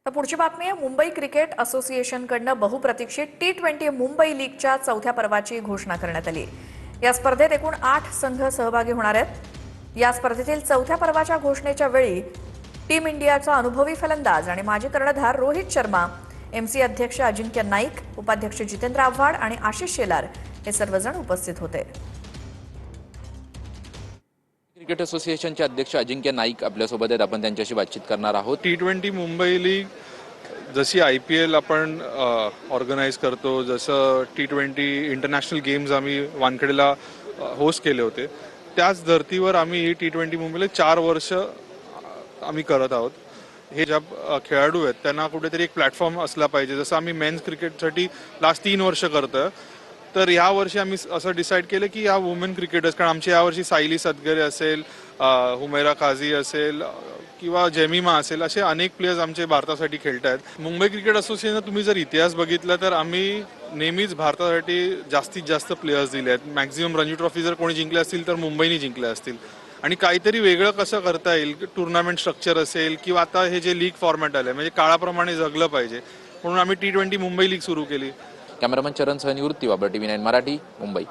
तर पुढची बातमी आहे मुंबई क्रिकेट असोसिएशनकडनं बहुप्रतीक्षित T20 मुंबई लीगच्या चौथ्या पर्वाची घोषणा करण्यात आली। या स्पर्धेत एकूण 8 संघ सहभागी होणार आहेत। या स्पर्धेतील चौथ्या पर्वाच्या घोषणेच्या वेळी टीम इंडियाचा अनुभवी फलंदाज आणि माजी कर्णधार रोहित शर्मा, एमसी अध्यक्ष अजिंक्य नाईक, उपाध्यक्ष जितेंद्र आव्हाड आणि आशिष शेलार हे सर्वजण उपस्थित होते। क्रिकेट असोसिएशनचे अध्यक्ष अजिंक्य नाईक आपल्यासोबत आहेत। आपण त्यांच्याशी बातचीत करणार आहोत। T20 मुंबई लीग जशी IPL आपण ऑर्गनाइज करतो, जसं T20 इंटरनॅशनल गेम्स आम्ही वानखेडेला होस्ट केले होते, त्याच धर्तीवर आम्ही T20 मुंबईला 4 वर्ष आम्ही करत आहोत। हे ज्या खेळाडू आहेत त्यांना कुठेतरी एक प्लॅटफॉर्म असला पाहिजे। जसं आम्ही मेन्स क्रिकेटसाठी लास्ट 3 वर्ष करतोय, तर या वर्षी आम्ही असं डिसाईड केलं की या वुमेन क्रिकेटर्स, कारण आमची यावर्षी सायली सदगरे असेल, हुमैरा काझी असेल किंवा जेमिमा असेल, असे अनेक प्लेयर्स आमचे भारतासाठी खेळत आहेत। मुंबई क्रिकेट असोसिएशनचा तुम्ही जर इतिहास बघितला तर आम्ही नेहमीच भारतासाठी जास्तीत जास्त प्लेयर्स दिले आहेत। मॅक्झिमम रणजी ट्रॉफी जर कोणी जिंकले असतील तर मुंबईने जिंकले असतील। आणि काहीतरी वेगळं कसं करता येईल, टुर्नामेंट स्ट्रक्चर असेल किंवा आता हे जे लीग फॉर्मॅट आलं म्हणजे काळाप्रमाणे जगलं पाहिजे, म्हणून आम्ही T20 मुंबई लीग सुरू केली। कॅमेरामन चरण सह निवृत्ती बाबर, TV9 मराठी, मुंबई।